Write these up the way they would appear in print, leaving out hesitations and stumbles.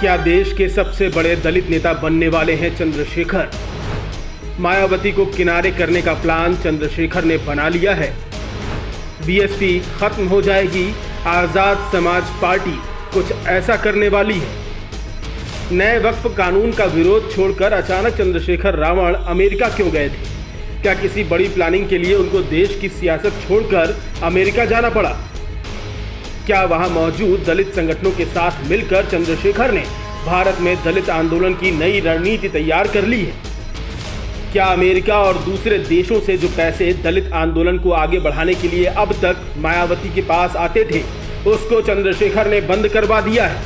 क्या देश के सबसे बड़े दलित नेता बनने वाले हैं चंद्रशेखर? मायावती को किनारे करने का प्लान चंद्रशेखर ने बना लिया है। बीएसपी खत्म हो जाएगी, आजाद समाज पार्टी कुछ ऐसा करने वाली है। नए वक्फ कानून का विरोध छोड़कर अचानक चंद्रशेखर रावण अमेरिका क्यों गए थे? क्या किसी बड़ी प्लानिंग के लिए उनको देश की सियासत छोड़कर अमेरिका जाना पड़ा? क्या वहां मौजूद दलित संगठनों के साथ मिलकर चंद्रशेखर ने भारत में दलित आंदोलन की नई रणनीति तैयार कर ली है? क्या अमेरिका और दूसरे देशों से जो पैसे दलित आंदोलन को आगे बढ़ाने के लिए अब तक मायावती के पास आते थे, उसको चंद्रशेखर ने बंद करवा दिया है?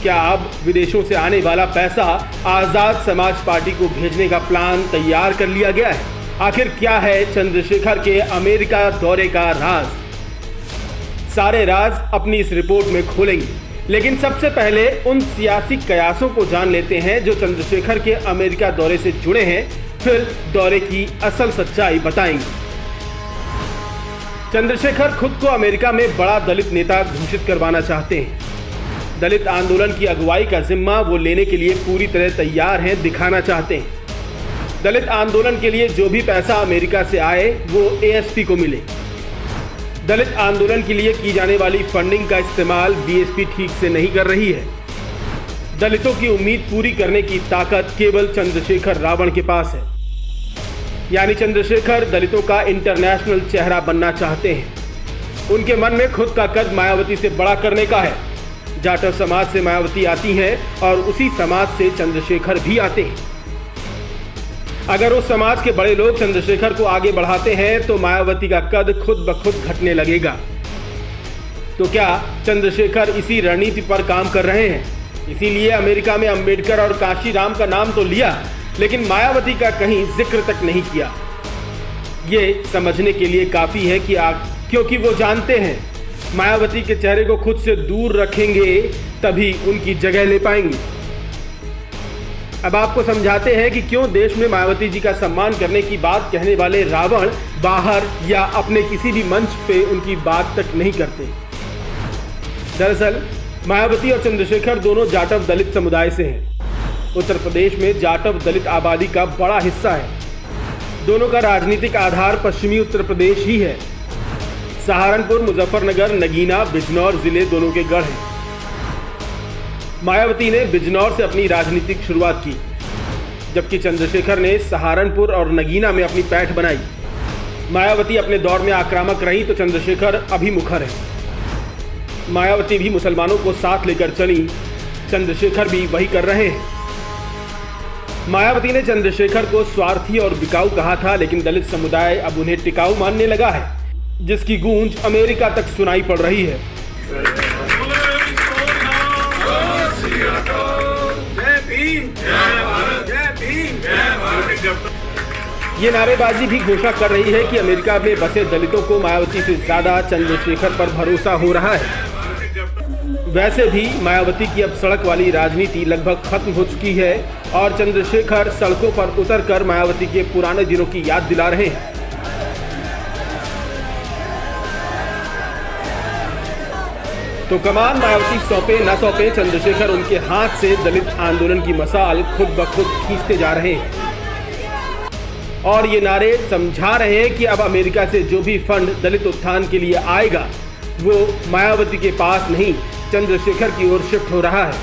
क्या अब विदेशों से आने वाला पैसा आजाद समाज पार्टी को भेजने का प्लान तैयार कर लिया गया है? आखिर क्या है चंद्रशेखर के अमेरिका दौरे का राज? सारे राज अपनी इस रिपोर्ट में खोलेंगे, लेकिन सबसे पहले उन सियासी कयासों को जान लेते हैं जो चंद्रशेखर के अमेरिका दौरे से जुड़े हैं, फिर दौरे की असल सच्चाई बताएंगे। चंद्रशेखर खुद को अमेरिका में बड़ा दलित नेता घोषित करवाना चाहते हैं। दलित आंदोलन की अगुवाई का जिम्मा वो लेने के लिए पूरी तरह तैयार हैं, दिखाना चाहते हैं। दलित आंदोलन के लिए जो भी पैसा अमेरिका से आए वो एएसपी को मिले। दलित आंदोलन के लिए की जाने वाली फंडिंग का इस्तेमाल बीएसपी ठीक से नहीं कर रही है। दलितों की उम्मीद पूरी करने की ताकत केवल चंद्रशेखर रावण के पास है। यानी चंद्रशेखर दलितों का इंटरनेशनल चेहरा बनना चाहते हैं। उनके मन में खुद का कद मायावती से बड़ा करने का है। जाटव समाज से मायावती आती हैं और उसी समाज से चंद्रशेखर भी आते हैं। अगर उस समाज के बड़े लोग चंद्रशेखर को आगे बढ़ाते हैं तो मायावती का कद खुद ब खुद घटने लगेगा। तो क्या चंद्रशेखर इसी रणनीति पर काम कर रहे हैं? इसीलिए अमेरिका में अंबेडकर और काशीराम का नाम तो लिया, लेकिन मायावती का कहीं जिक्र तक नहीं किया। ये समझने के लिए काफी है कि क्योंकि वो जानते हैं मायावती के चेहरे को खुद से दूर रखेंगे तभी उनकी जगह ले पाएंगे। अब आपको समझाते हैं कि क्यों देश में मायावती जी का सम्मान करने की बात कहने वाले रावण बाहर या अपने किसी भी मंच पे उनकी बात तक नहीं करते। दरअसल मायावती और चंद्रशेखर दोनों जाटव दलित समुदाय से हैं। उत्तर प्रदेश में जाटव दलित आबादी का बड़ा हिस्सा है। दोनों का राजनीतिक आधार पश्चिमी उत्तर प्रदेश ही है। सहारनपुर, मुजफ्फरनगर, नगीना, बिजनौर जिले दोनों के गढ़ हैं। मायावती ने बिजनौर से अपनी राजनीतिक शुरुआत की, जबकि चंद्रशेखर ने सहारनपुर और नगीना में अपनी पैठ बनाई। मायावती अपने दौर में आक्रामक रही तो चंद्रशेखर अभिमुखर है। मायावती भी मुसलमानों को साथ लेकर चली, चंद्रशेखर भी वही कर रहे हैं। मायावती ने चंद्रशेखर को स्वार्थी और बिकाऊ कहा था, लेकिन दलित समुदाय अब उन्हें टिकाऊ मानने लगा है, जिसकी गूंज अमेरिका तक सुनाई पड़ रही है। ये नारेबाजी भी घोषणा कर रही है कि अमेरिका में बसे दलितों को मायावती से ज्यादा चंद्रशेखर पर भरोसा हो रहा है। वैसे भी मायावती की अब सड़क वाली राजनीति लगभग खत्म हो चुकी है और चंद्रशेखर सड़कों पर उतरकर मायावती के पुराने दिनों की याद दिला रहे हैं। तो कमान मायावती सौंपे न सौंपे, चंद्रशेखर उनके हाथ से दलित आंदोलन की मसाल खुद ब खुद खींचते जा रहे हैं और ये नारे समझा रहे हैं कि अब अमेरिका से जो भी फंड दलित उत्थान के लिए आएगा वो मायावती के पास नहीं, चंद्रशेखर की ओर शिफ्ट हो रहा है।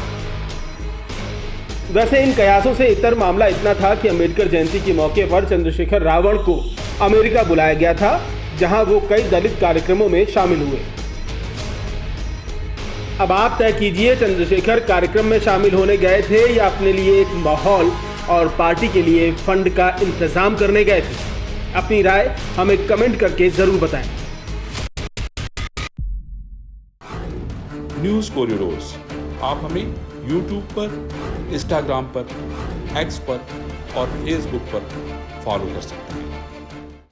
वैसे इन कयासों से इतर मामला इतना था कि अम्बेडकर जयंती के मौके पर चंद्रशेखर रावण को अमेरिका बुलाया गया था, जहां वो कई दलित कार्यक्रमों में शामिल हुए। अब आप तय कीजिए, चंद्रशेखर कार्यक्रम में शामिल होने गए थे या अपने लिए एक माहौल और पार्टी के लिए फंड का इंतजाम करने गए थे? अपनी राय हमें कमेंट करके जरूर बताएं। न्यूज़ कोरिडोर्स आप हमें YouTube पर, Instagram पर, X पर और Facebook पर फॉलो कर सकते हैं।